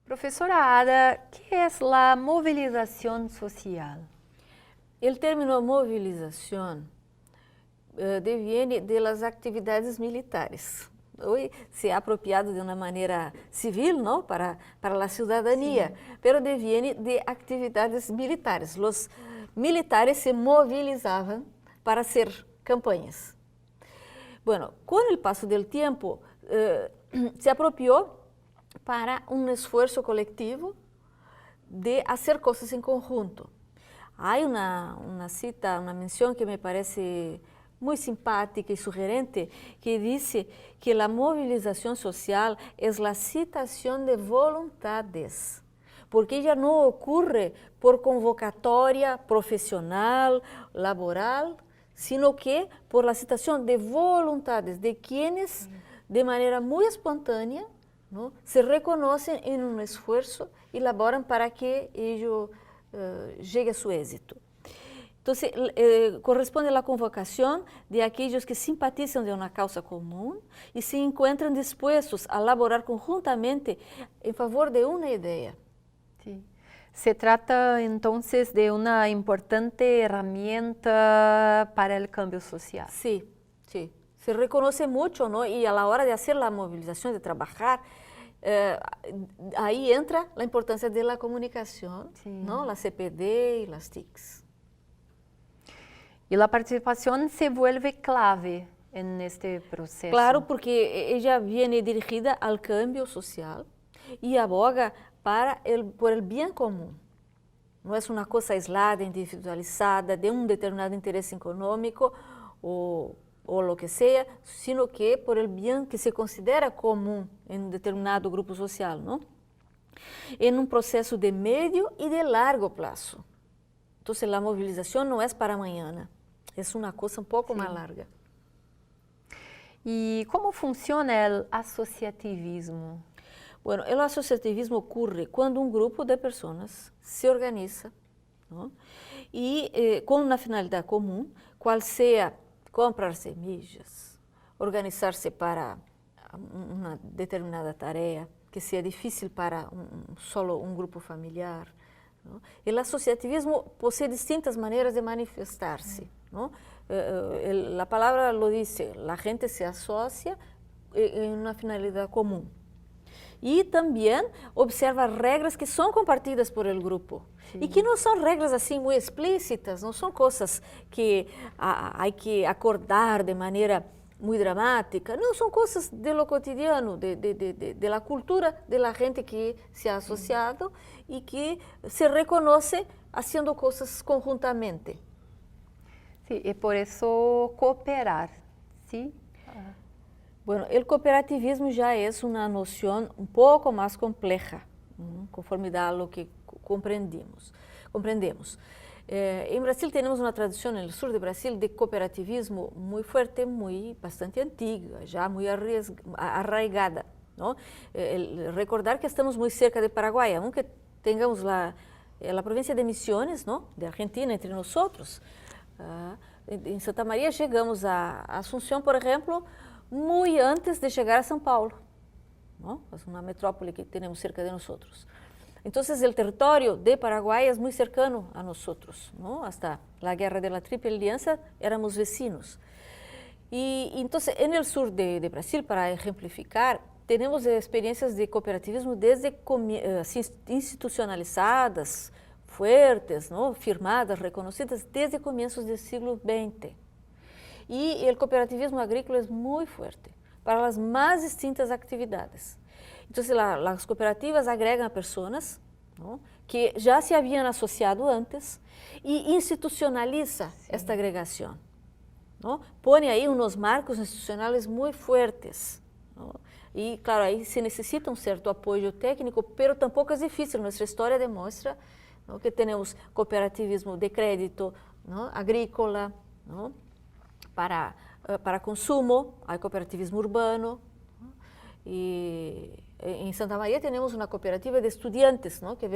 Profesora Ada, ¿qué es la movilización social? El término movilización deviene de las actividades militares. Hoy se ha apropiado de una manera civil, ¿no? Para la ciudadanía, sí. Pero deviene de actividades militares. Los militares se movilizaban para hacer campañas. Bueno, con el paso del tiempo se apropió para un esfuerzo colectivo de hacer cosas en conjunto. Hay una cita, una mención que me parece muy simpática y sugerente, que dice que la movilización social es la citación de voluntades, porque ella no ocurre por convocatoria profesional, laboral, sino que por la citación de voluntades de quienes de manera muy espontánea, ¿no?, se reconocen en un esfuerzo y laboran para que ello llegue a su éxito. Entonces, corresponde a la convocación de aquellos que simpatizan de una causa común y se encuentran dispuestos a laborar conjuntamente en favor de una idea. Sí. Se trata entonces de una importante herramienta para el cambio social. Sí, sí. Se reconoce mucho, ¿no? Y a la hora de hacer la movilización, de trabajar, ahí entra la importancia de la comunicación, sí, ¿no? La CPD y las TICs. Y la participación se vuelve clave en este proceso. Claro, porque ella viene dirigida al cambio social y aboga por el bien común. No es una cosa aislada, individualizada, de un determinado interés económico o lo que sea, sino que por el bien que se considera común en un determinado grupo social, ¿no? En un proceso de medio y de largo plazo. Entonces, la movilización no es para mañana, es una cosa un poco más larga. ¿Y cómo funciona el asociativismo? Bueno, el asociativismo ocurre cuando un grupo de personas se organiza, ¿no?, y con una finalidad común, cual sea comprar semillas, organizarse para una determinada tarea que sea difícil para solo un grupo familiar, ¿no? El asociativismo posee distintas maneras de manifestarse, ¿no? La palabra lo dice, la gente se asocia en una finalidad común. Y también observa reglas que son compartidas por el grupo. Sí. Y que no son reglas así muy explícitas, no son cosas que hay que acordar de manera muy dramática, no, son cosas de lo cotidiano, de la cultura de la gente que se ha asociado y que se reconoce haciendo cosas conjuntamente. Sí, y por eso cooperar, ¿sí? Bueno, el cooperativismo ya es una noción un poco más compleja, conforme a lo que comprendemos. En Brasil tenemos una tradición, en el sur de Brasil, de cooperativismo muy fuerte, bastante antigua, ya muy arraigada, ¿no? Recordar que estamos muy cerca de Paraguay, aunque tengamos la provincia de Misiones, ¿no?, de Argentina entre nosotros. En Santa María llegamos a Asunción, por ejemplo, muy antes de llegar a São Paulo, ¿no? Es una metrópoli que tenemos cerca de nosotros. Entonces, el territorio de Paraguay es muy cercano a nosotros, ¿no? Hasta la Guerra de la Triple Alianza éramos vecinos. Y entonces, en el sur de Brasil, para ejemplificar, tenemos experiencias de cooperativismo desde institucionalizadas, fuertes, ¿no?, firmadas, reconocidas desde comienzos del siglo XX. Y el cooperativismo agrícola es muy fuerte para las más distintas actividades. Entonces, las cooperativas agregan a personas, ¿no?, que ya se habían asociado antes y institucionaliza esta agregación, ¿no? Pone ahí unos marcos institucionales muy fuertes, ¿no? Y claro, ahí se necesita un cierto apoyo técnico, pero tampoco es difícil. Nuestra historia demuestra, ¿no?, que tenemos cooperativismo de crédito, ¿no?, agrícola, ¿no?, para consumo, hay cooperativismo urbano, ¿no? Y en Santa María tenemos una cooperativa de estudiantes, ¿no?, que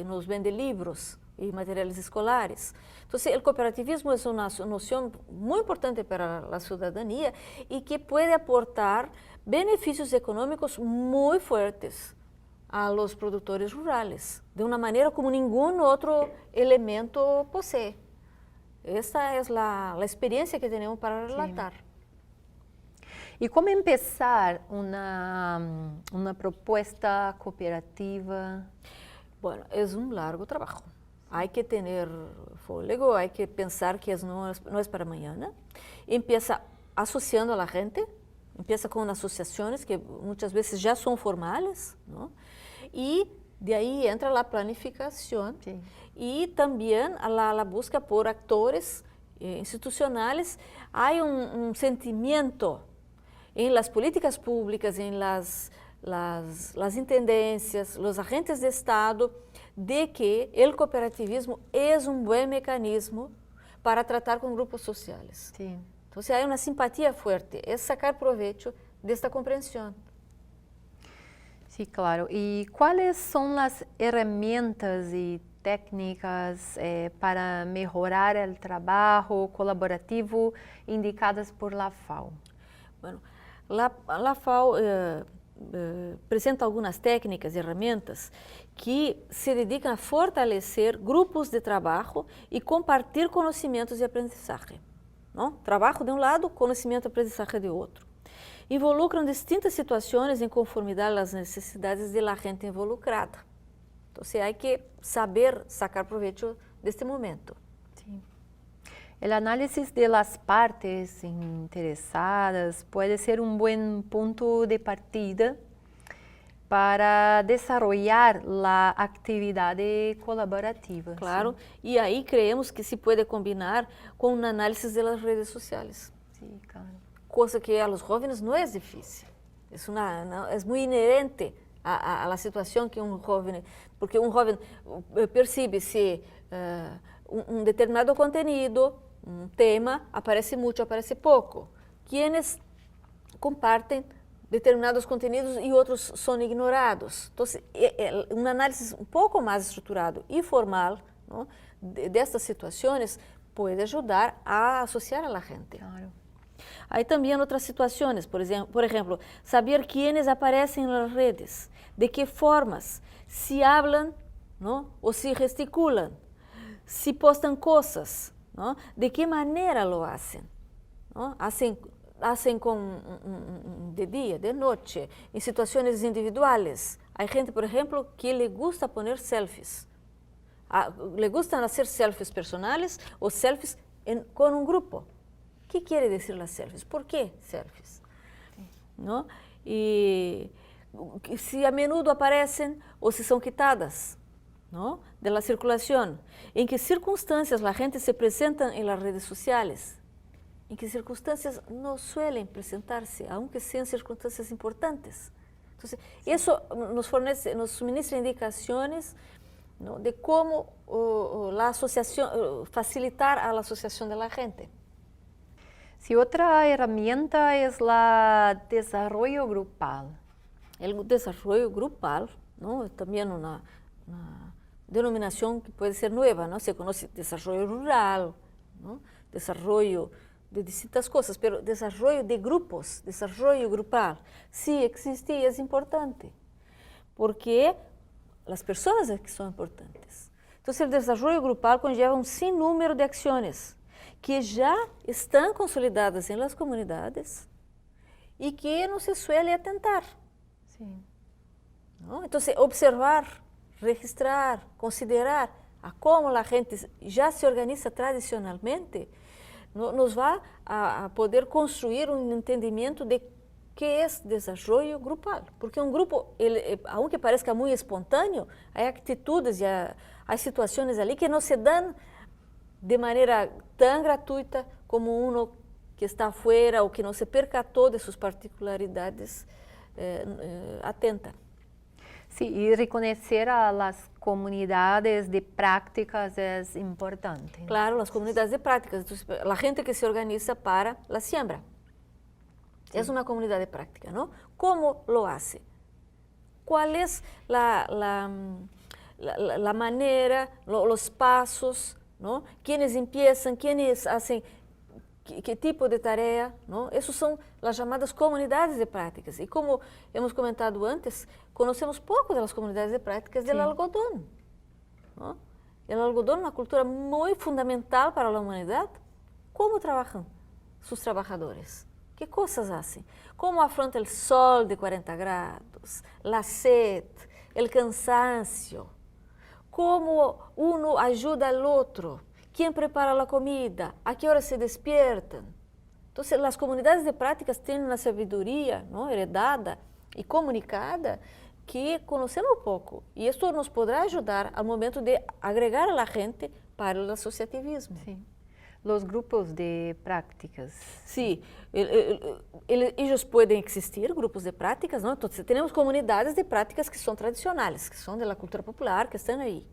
nos vende libros y materiales escolares. Entonces, el cooperativismo es una noción muy importante para la ciudadanía y que puede aportar beneficios económicos muy fuertes, a los productores rurales, de una manera como ningún otro elemento posee. Esta es la experiencia que tenemos para relatar. ¿Y cómo empezar una propuesta cooperativa? Bueno, es un largo trabajo. Hay que tener fôlego, hay que pensar que no es para mañana. Empieza asociando a la gente, empieza con asociaciones que muchas veces ya son formales, ¿no? Y de ahí entra la planificación y también la busca por actores institucionales. Hay un sentimiento en las políticas públicas, en las intendencias, los agentes de Estado, de que el cooperativismo es un buen mecanismo para tratar con grupos sociales. Sí. Entonces hay una simpatía fuerte, es sacar provecho de esta comprensión. Sí, claro. ¿Y cuáles son las herramientas y técnicas para mejorar el trabajo colaborativo indicadas por la FAO? Bueno, la FAO presenta algunas técnicas y herramientas que se dedican a fortalecer grupos de trabajo y compartir conocimientos y aprendizaje, ¿no? Trabajo de un lado, conocimiento y aprendizaje de otro. Involucram distintas situações em conformidade às necessidades da gente involucrada. Então, há que saber sacar proveito deste momento. Sí. El análisis de las partes interesadas puede ser un buen punto de partida para desarrollar la actividad colaborativa. Claro, y ahí creemos que se puede combinar con un análisis de las redes sociales. Sí, claro. Cosa que a los jóvenes no es difícil, es muy inherente a la situación que un joven, porque un joven percibe si un determinado contenido, un tema, aparece mucho, aparece poco. Quienes comparten determinados contenidos y otros son ignorados. Entonces, un análisis un poco más estructurado y formal, ¿no?, de estas situaciones puede ayudar a asociar a la gente. Claro. Hay también otras situaciones, por ejemplo, saber quiénes aparecen en las redes, de qué formas, si hablan, ¿no?, o si gesticulan, si postan cosas, ¿no?, de qué manera lo hacen, ¿no? Hacen de día, de noche, en situaciones individuales. Hay gente, por ejemplo, que le gusta poner selfies. Le gustan hacer selfies personales o selfies con un grupo. ¿Qué quiere decir las selfies? ¿Por qué selfies? ¿No? Y si a menudo aparecen o si son quitadas, ¿no?, de la circulación. ¿En qué circunstancias la gente se presenta en las redes sociales? ¿En qué circunstancias no suelen presentarse, aunque sean circunstancias importantes? Entonces, eso nos suministra indicaciones, ¿no?, de cómo la asociación, facilitar a la asociación de la gente. Sí, otra herramienta es la desarrollo grupal. El desarrollo grupal, ¿no?, también una denominación que puede ser nueva, ¿no? Se conoce desarrollo rural, ¿no?, desarrollo de distintas cosas, pero desarrollo de grupos, desarrollo grupal, sí existe y es importante, porque las personas es que son importantes. Entonces, el desarrollo grupal conlleva un sinnúmero de acciones que ya están consolidadas en las comunidades y que no se suele atentar. Sí. ¿No? Entonces, observar, registrar, considerar a cómo la gente ya se organiza tradicionalmente, nos va a poder construir un entendimiento de qué es desarrollo grupal. Porque un grupo, aunque parezca muy espontáneo, hay actitudes y hay situaciones allí que no se dan de manera tan gratuita como uno que está afuera o que no se percató de sus particularidades atenta. Sí, y reconocer a las comunidades de prácticas es importante. Claro, las comunidades de prácticas. Entonces, la gente que se organiza para la siembra. Sí. Es una comunidad de práctica, ¿no? ¿Cómo lo hace? ¿Cuál es la manera, los pasos, ¿no? ¿Quiénes empiezan? ¿Quiénes hacen? qué tipo de tarea, ¿no? Esas son las llamadas comunidades de prácticas. Y como hemos comentado antes, conocemos poco de las comunidades de prácticas del algodón, ¿no? El algodón es una cultura muy fundamental para la humanidad. ¿Cómo trabajan sus trabajadores? ¿Qué cosas hacen? ¿Cómo afronta el sol de 40 grados, la sed, el cansancio? ¿Cómo uno ayuda al otro? ¿Quién prepara la comida? ¿A qué hora se despiertan? Entonces, las comunidades de prácticas tienen una sabiduría, ¿no?, heredada y comunicada que conocemos poco. Y esto nos podrá ayudar al momento de agregar a la gente para el asociativismo. Sí. Los grupos de prácticas. Sí, ellos pueden existir, grupos de prácticas, ¿no? Entonces, tenemos comunidades de prácticas que son tradicionales, que son de la cultura popular, que están ahí.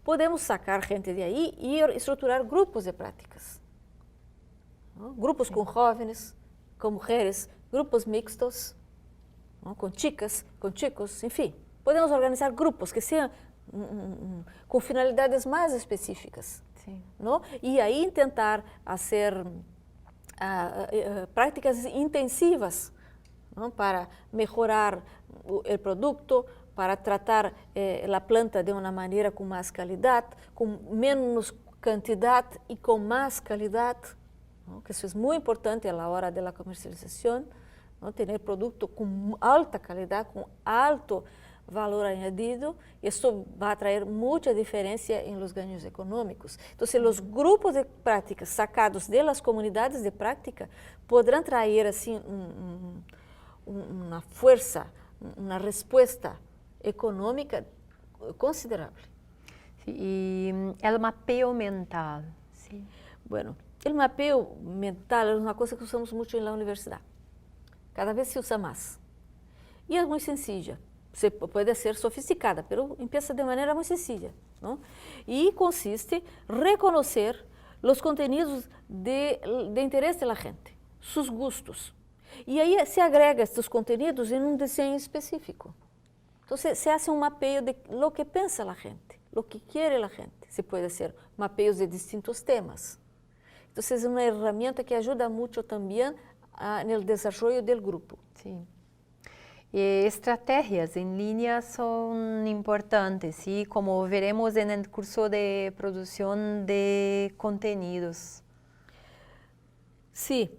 Podemos sacar gente de ahí y estructurar grupos de prácticas, ¿no? Grupos con jóvenes, con mujeres, grupos mixtos, ¿no?, con chicas, con chicos, en fin. Podemos organizar grupos que sean con finalidades más específicas, ¿no? Y ahí intentar hacer prácticas intensivas, ¿no?, para mejorar el producto, para tratar la planta de una manera con más calidad, con menos cantidad y con más calidad, ¿no?, que eso es muy importante a la hora de la comercialización, ¿no?, tener producto con alta calidad, con alto valor añadido, y eso va a traer mucha diferencia en los ganos económicos. Entonces, los grupos de prácticas sacados de las comunidades de práctica podrán traer así una fuerza, una respuesta económica considerable. Sí, y el mapeo mental. Sí. Bueno, el mapeo mental es una cosa que usamos mucho en la universidad. Cada vez se usa más. Y es muy sencilla. Se puede ser sofisticada, pero empieza de manera muy sencilla, ¿no? Y consiste en reconocer los contenidos de interés de la gente, sus gustos. Y ahí se agrega estos contenidos en un diseño específico. Entonces, se hace un mapeo de lo que piensa la gente, lo que quiere la gente. Se puede hacer mapeos de distintos temas. Entonces, es una herramienta que ayuda mucho también en el desarrollo del grupo. Sí. Estrategias en línea son importantes, ¿sí?, como veremos en el curso de producción de contenidos. Sí.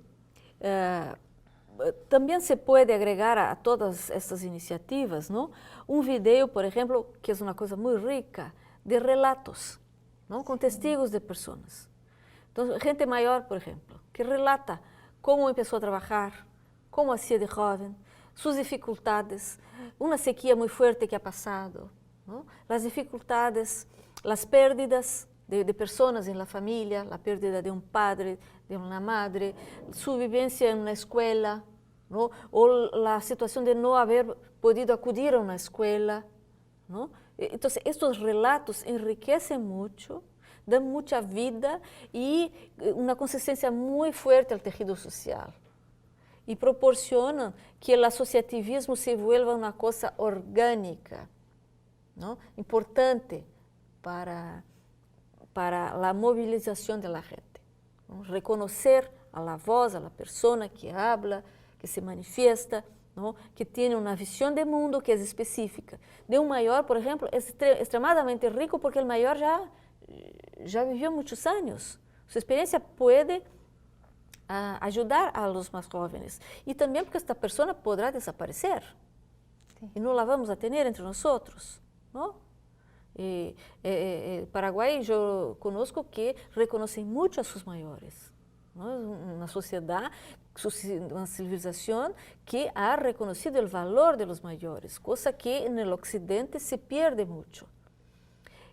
También se puede agregar a todas estas iniciativas, ¿no?, un video, por ejemplo, que es una cosa muy rica, de relatos, ¿no?, con testigos de personas. Entonces, gente mayor, por ejemplo, que relata cómo empezó a trabajar, cómo hacía de joven, sus dificultades, una sequía muy fuerte que ha pasado, ¿no?, las dificultades, las pérdidas de personas en la familia, la pérdida de un padre, de una madre, su vivencia en una escuela, ¿no?, o la situación de no haber podido acudir a una escuela, ¿no? Entonces, estos relatos enriquecen mucho, dan mucha vida y una consistencia muy fuerte al tejido social. Y proporcionan que el asociativismo se vuelva una cosa orgánica, ¿no?, importante para la movilización de la gente, ¿no? Reconocer a la voz, a la persona que habla, que se manifiesta, ¿no?, que tiene una visión de mundo que es específica. De un mayor, por ejemplo, es extremadamente rico porque el mayor ya vivió muchos años. Su experiencia puede ayudar a los más jóvenes. Y también porque esta persona podrá desaparecer. Sí. Y no la vamos a tener entre nosotros, ¿no? Paraguay, yo conozco que reconocen mucho a sus mayores, ¿no? Es una sociedad, una civilización que ha reconocido el valor de los mayores, cosa que en el occidente se pierde mucho.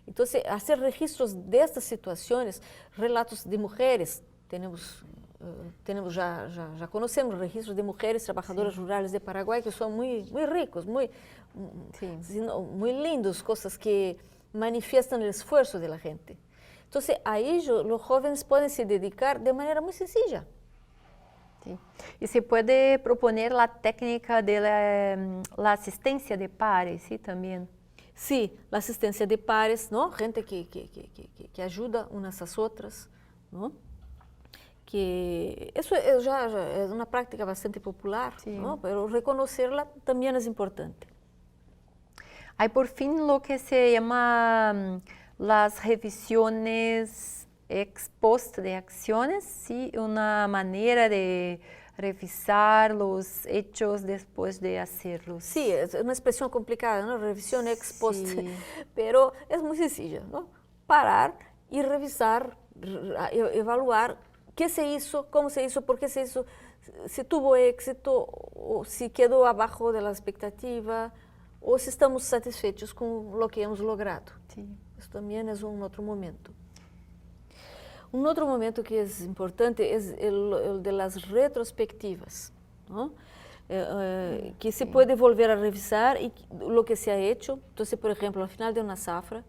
Entonces, hacer registros de estas situaciones, relatos de mujeres, já conhecemos registros de mulheres trabalhadoras rurais de Paraguai que são muito ricos, muito lindos, coisas que manifestam o esforço da gente. Então, aí os jovens podem se dedicar de maneira muito sencilla. Sí. Y se puede proponer la técnica de la asistencia de pares, ¿sí? También. Sí, la asistencia de pares, ¿no? Gente que ajuda unas a otras, ¿no? que eso já é uma prática bastante popular, Sí. ¿no? Pero reconocerla también es importante. Hay por fin lo que se llama las revisiones ex post de acciones, ¿sí? Una manera de revisar los hechos después de hacerlos. Sí, es una expresión complicada, ¿no? Revisión ex post, Sí. pero es muy sencilla, ¿no? Parar y revisar, evaluar qué se hizo, cómo se hizo, por qué se hizo, si tuvo éxito o si quedó abajo de la expectativa o si estamos satisfechos con lo que hemos logrado. Sí. Eso también es un otro momento. Un otro momento que es importante es el de las retrospectivas, ¿no? Que se puede volver a revisar y lo que se ha hecho. Entonces, por ejemplo, al final de una zafra,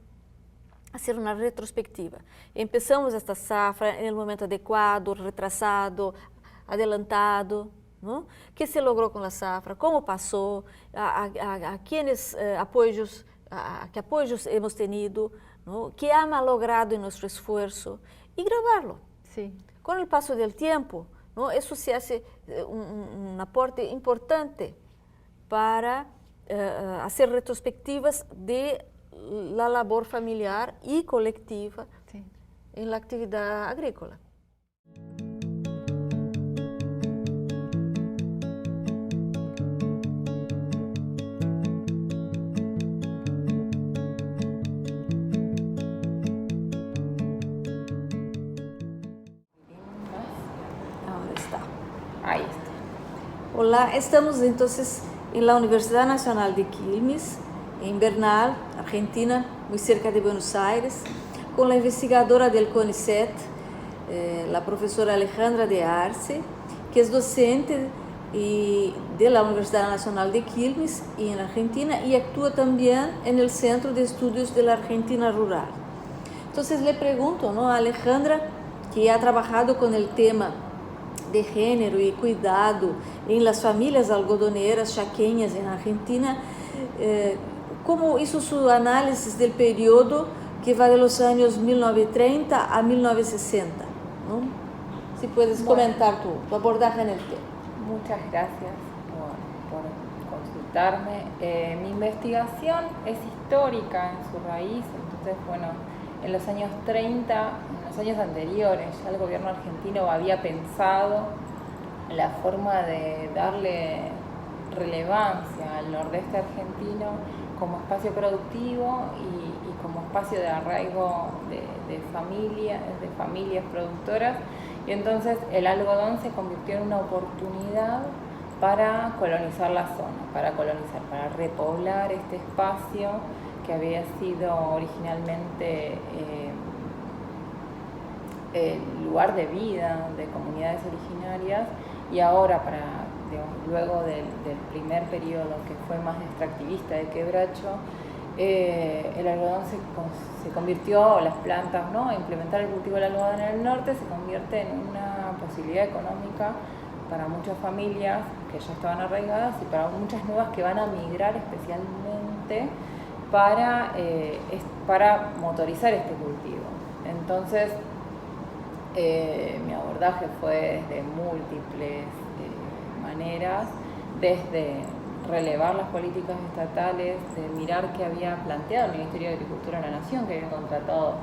hacer una retrospectiva. Empezamos esta zafra en el momento adecuado, retrasado, adelantado, ¿no? ¿Qué se logró con la zafra? ¿Cómo pasó? ¿A quiénes apoyos, qué apoyos hemos tenido? ¿No? ¿Qué ha malogrado en nuestro esfuerzo? Y grabarlo. Sí. Con el paso del tiempo, ¿no? Eso se hace un aporte importante para hacer retrospectivas de la labor familiar y colectiva Sí. en la actividad agrícola. Ahora está. Ahí está. Hola, estamos entonces en la Universidad Nacional de Quilmes, en Bernal, Argentina, muy cerca de Buenos Aires, con la investigadora del CONICET, la profesora Alejandra de Arce, que es docente de la Universidad Nacional de Quilmes y en Argentina y actúa también en el Centro de Estudios de la Argentina Rural. Entonces le pregunto, ¿no?, a Alejandra, que ha trabajado con el tema de género y cuidado en las familias algodoneras chaqueñas en Argentina, ¿cómo hizo su análisis del periodo que va de los años 1930 a 1960? ¿No? Si puedes comentar tu abordaje en el tema. Muchas gracias por consultarme. Mi investigación es histórica en su raíz, entonces, bueno, en los años 30, en los años anteriores, ya el gobierno argentino había pensado la forma de darle relevancia al nordeste argentino como espacio productivo y como espacio de arraigo de familias productoras, y entonces el algodón se convirtió en una oportunidad para colonizar la zona, para repoblar este espacio que había sido originalmente el lugar de vida de comunidades originarias, y ahora, luego del primer periodo que fue más extractivista de quebracho, el algodón se convirtió, las plantas, ¿no?, implementar el cultivo del algodón en el norte se convierte en una posibilidad económica para muchas familias que ya estaban arraigadas y para muchas nuevas que van a migrar especialmente para motorizar este cultivo. Entonces, mi abordaje fue desde múltiples maneras, desde relevar las políticas estatales, de mirar qué había planteado el Ministerio de Agricultura de la Nación, que había contratado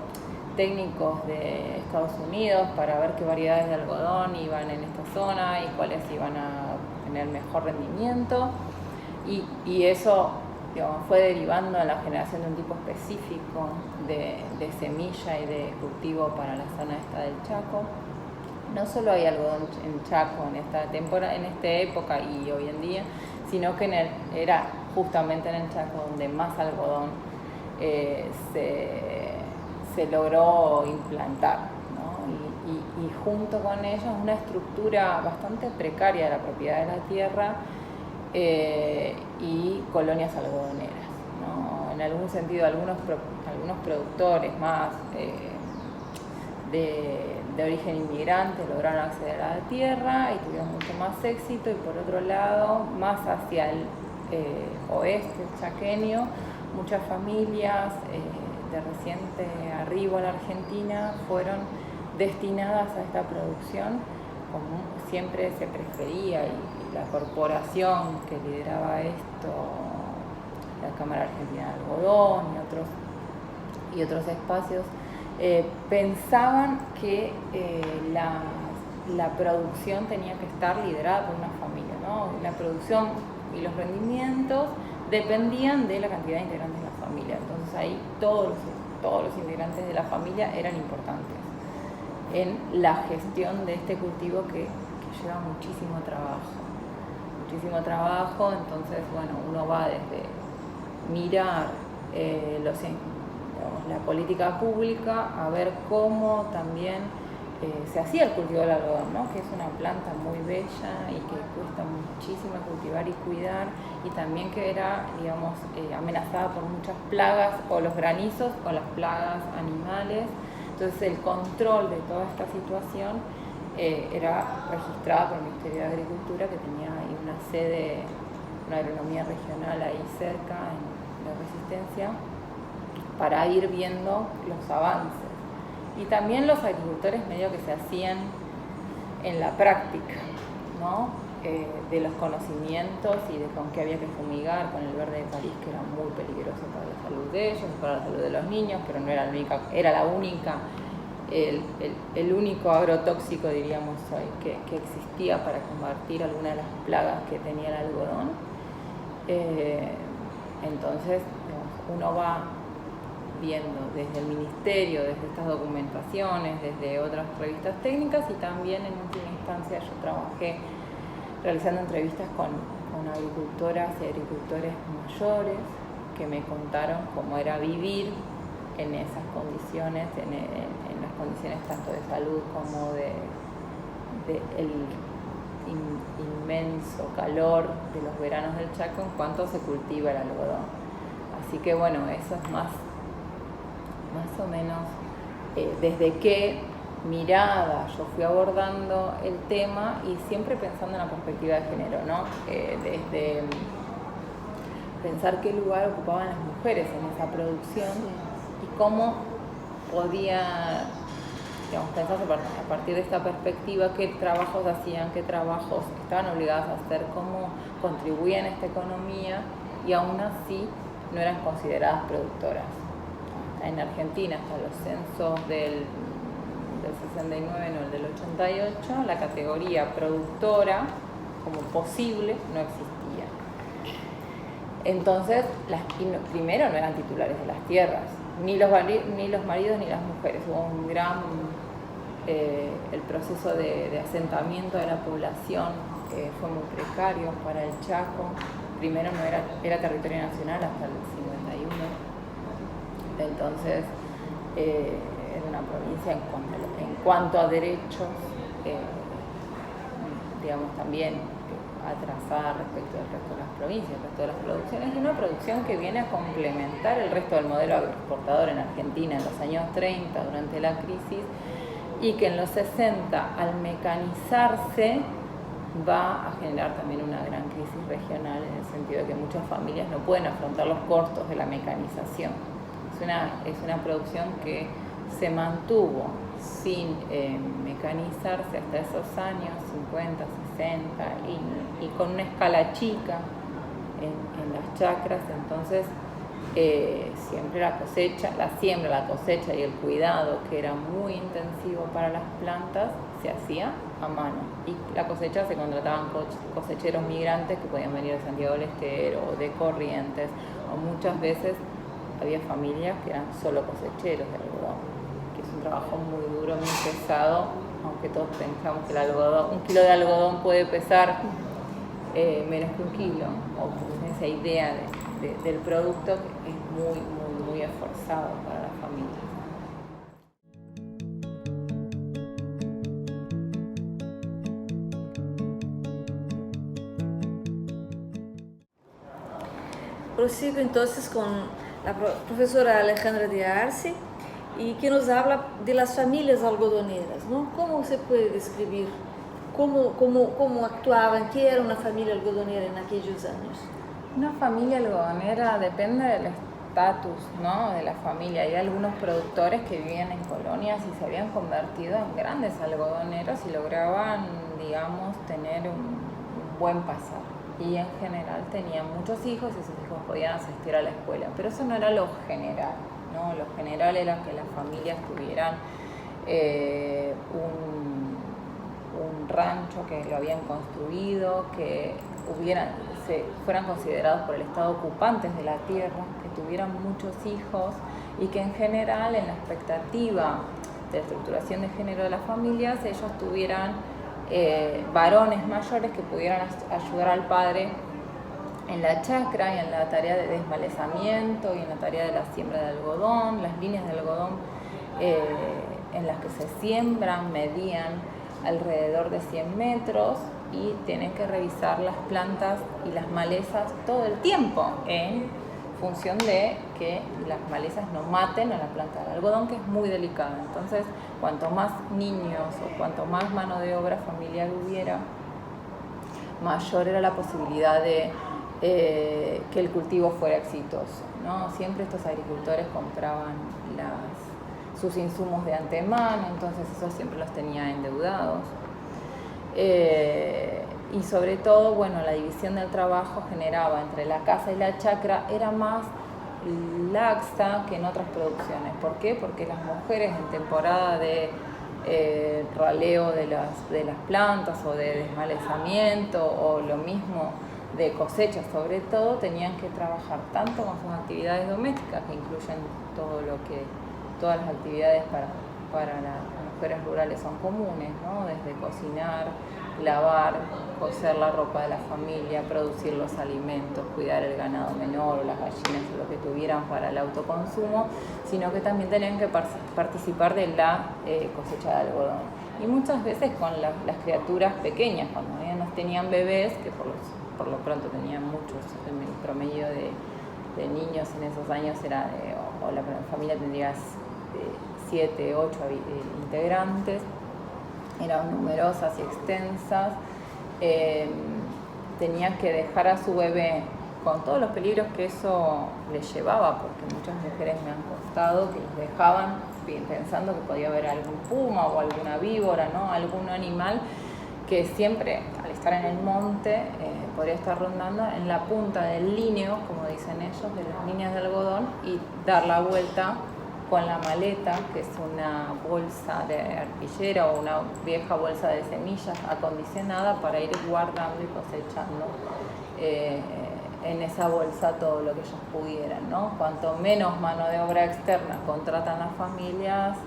técnicos de Estados Unidos para ver qué variedades de algodón iban en esta zona y cuáles iban a tener mejor rendimiento, y eso, digamos, fue derivando en la generación de un tipo específico de semilla y de cultivo para la zona esta del Chaco. No solo hay algodón en Chaco en esta temporada, en esta época y hoy en día, sino que era justamente en el Chaco donde más algodón se logró implantar, ¿no? Y junto con ello una estructura bastante precaria de la propiedad de la tierra y colonias algodoneras, ¿no? En algún sentido, algunos productores más de origen inmigrante lograron acceder a la tierra y tuvieron mucho más éxito, y por otro lado, más hacia el oeste chaqueño, muchas familias de reciente arribo a la Argentina fueron destinadas a esta producción, como siempre se prefería, y la corporación que lideraba esto, la Cámara Argentina de Algodón y otros espacios, pensaban que la producción tenía que estar liderada por una familia, ¿no? La producción y los rendimientos dependían de la cantidad de integrantes de la familia. Entonces ahí todos los integrantes de la familia eran importantes en la gestión de este cultivo que lleva muchísimo trabajo. Entonces, bueno, uno va desde mirar la política pública a ver cómo también se hacía el cultivo del algodón, ¿no? Que es una planta muy bella y que cuesta muchísimo cultivar y cuidar, y también que era, digamos, amenazada por muchas plagas, o los granizos o las plagas animales. Entonces el control de toda esta situación era registrada por el Ministerio de Agricultura, que tenía ahí una sede, una agronomía regional ahí cerca en la Resistencia, para ir viendo los avances. Y también los agricultores medio que se hacían en la práctica, ¿no? De los conocimientos y de con qué había que fumigar con el verde de París, que era muy peligroso para la salud de ellos, para la salud de los niños, pero no era el único agrotóxico, diríamos hoy, que existía para combatir alguna de las plagas que tenía el algodón. Entonces, digamos, uno va viendo desde el ministerio, desde estas documentaciones, desde otras revistas técnicas, y también en última instancia yo trabajé realizando entrevistas con agricultoras y agricultores mayores que me contaron cómo era vivir en esas condiciones, en las condiciones tanto de salud como de el inmenso calor de los veranos del Chaco en cuanto se cultiva el algodón. Así que bueno, eso es más o menos desde qué mirada yo fui abordando el tema, y siempre pensando en la perspectiva de género, ¿no? Desde pensar qué lugar ocupaban las mujeres en esa producción y cómo podía, digamos, pensar a partir de esta perspectiva qué trabajos hacían, qué trabajos estaban obligadas a hacer, cómo contribuían a esta economía, y aún así no eran consideradas productoras. En Argentina, hasta los censos del 69, no el del 88, la categoría productora como posible no existía. Entonces, primero no eran titulares de las tierras, ni los maridos ni las mujeres. Hubo un gran el proceso de asentamiento de la población fue muy precario para el Chaco. Primero no era territorio nacional hasta el 51. Entonces, era una provincia en cuanto a derechos, digamos, también atrasada respecto del resto de las provincias, el resto de las producciones, y una producción que viene a complementar el resto del modelo agroexportador en Argentina en los años 30, durante la crisis, y que en los 60, al mecanizarse, va a generar también una gran crisis regional, en el sentido de que muchas familias no pueden afrontar los costos de la mecanización. Es una producción que se mantuvo sin mecanizarse hasta esos años 50, 60 y con una escala chica en las chacras. Entonces siempre la siembra, la cosecha y el cuidado, que era muy intensivo para las plantas, se hacía a mano, y la cosecha se contrataban cosecheros migrantes que podían venir de Santiago del Estero o de Corrientes, o muchas veces había familias que eran solo cosecheros de algodón, que es un trabajo muy duro, muy pesado, aunque todos pensamos que un kilo de algodón puede pesar menos que un kilo, o esa idea del producto es muy esforzado para la familia. Prosigo entonces con la profesora Alejandra de Arce, y que nos habla de las familias algodoneras, ¿no? ¿Cómo se puede describir cómo actuaban, qué era una familia algodonera en aquellos años? Una familia algodonera depende estatus, ¿no?, de la familia. Hay algunos productores que vivían en colonias y se habían convertido en grandes algodoneros y lograban, digamos, tener un buen pasar. Y en general tenían muchos hijos y esos hijos podían asistir a la escuela. Pero eso no era lo general, ¿no? Lo general era que las familias tuvieran un rancho, que lo habían construido, que fueran considerados por el Estado ocupantes de la tierra, que tuvieran muchos hijos y que en general, en la expectativa de la estructuración de género de las familias, ellos tuvieran varones mayores que pudieran ayudar al padre en la chacra y en la tarea de desmalezamiento y en la tarea de la siembra de algodón. Las líneas de algodón en las que se siembran medían alrededor de 100 metros y tienen que revisar las plantas y las malezas todo el tiempo en función de que las malezas no maten a la planta del algodón, que es muy delicada. Entonces, cuanto más niños o cuanto más mano de obra familiar hubiera, mayor era la posibilidad de que el cultivo fuera exitoso, ¿no? Siempre estos agricultores compraban sus insumos de antemano, entonces eso siempre los tenía endeudados. Y sobre todo, bueno, la división del trabajo generaba entre la casa y la chacra, era más laxa que en otras producciones. ¿Por qué? Porque las mujeres en temporada de raleo de las plantas o de desmalezamiento o lo mismo de cosecha sobre todo, tenían que trabajar tanto con sus actividades domésticas, que incluyen todas las actividades para las mujeres rurales son comunes, ¿no? Desde cocinar, lavar, coser la ropa de la familia, producir los alimentos, cuidar el ganado menor o las gallinas o lo que tuvieran para el autoconsumo, sino que también tenían que participar de la cosecha de algodón. Y muchas veces con las criaturas pequeñas, cuando no tenían bebés, que por lo pronto tenían muchos, el promedio de niños en esos años era o la familia tendría 7, 8 integrantes, eran numerosas y extensas, tenían que dejar a su bebé con todos los peligros que eso les llevaba, porque muchas mujeres me han contado que los dejaban pensando que podía haber algún puma o alguna víbora, ¿no? Algún animal que siempre, al estar en el monte, podría estar rondando en la punta del líneo, como dicen ellos, de las líneas de algodón, y dar la vuelta con la maleta, que es una bolsa de arpillera o una vieja bolsa de semillas acondicionada para ir guardando y cosechando en esa bolsa todo lo que ellos pudieran, ¿no? Cuanto menos mano de obra externa contratan las familias,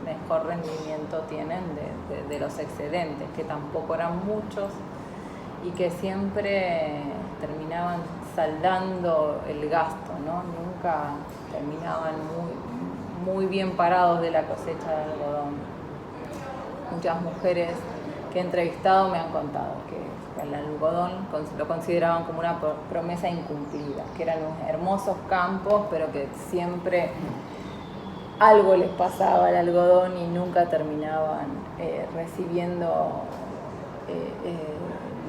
mejor rendimiento tienen de los excedentes, que tampoco eran muchos y que siempre terminaban saldando el gasto, ¿no? Nunca terminaban muy bien parados de la cosecha de algodón. Muchas mujeres que he entrevistado me han contado que el algodón lo consideraban como una promesa incumplida, que eran unos hermosos campos, pero que siempre algo les pasaba al algodón y nunca terminaban recibiendo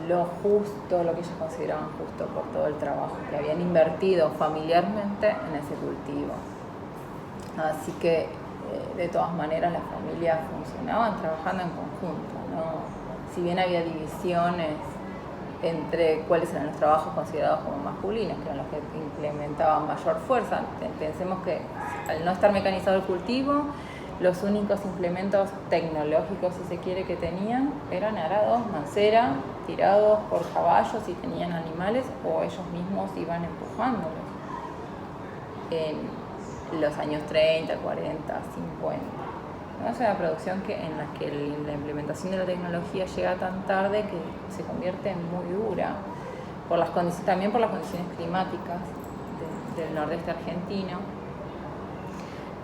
lo que ellos consideraban justo por todo el trabajo que habían invertido familiarmente en ese cultivo. Así que, de todas maneras, las familias funcionaban trabajando en conjunto, ¿no? Si bien había divisiones entre cuáles eran los trabajos considerados como masculinos, que eran los que implementaban mayor fuerza. Pensemos que al no estar mecanizado el cultivo, los únicos implementos tecnológicos, si se quiere, que tenían eran arados, mancera, tirados por caballos si tenían animales, o ellos mismos iban empujándolos en los años 30, 40, 50. Es una producción en la que la implementación de la tecnología llega tan tarde que se convierte en muy dura, también por las condiciones climáticas del nordeste argentino,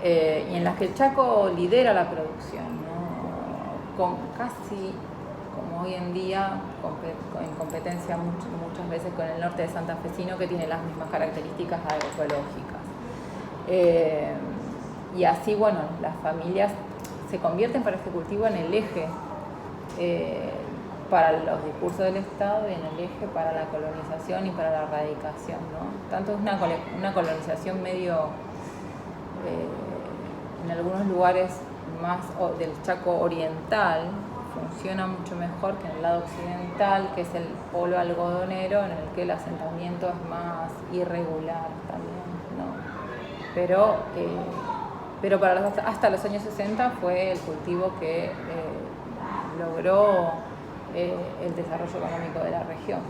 y en las que el Chaco lidera la producción, ¿no? Casi como hoy en día, en competencia muchas veces con el norte de santafesino, que tiene las mismas características agroecológicas. Y así, bueno, las familias se convierten para este cultivo en el eje para los discursos del Estado y en el eje para la colonización y para la erradicación, ¿no? Tanto es una colonización medio, en algunos lugares más del Chaco oriental, funciona mucho mejor que en el lado occidental, que es el polo algodonero, en el que el asentamiento es más irregular también, ¿no? Pero hasta los años 60 fue el cultivo que logró el desarrollo económico de la región.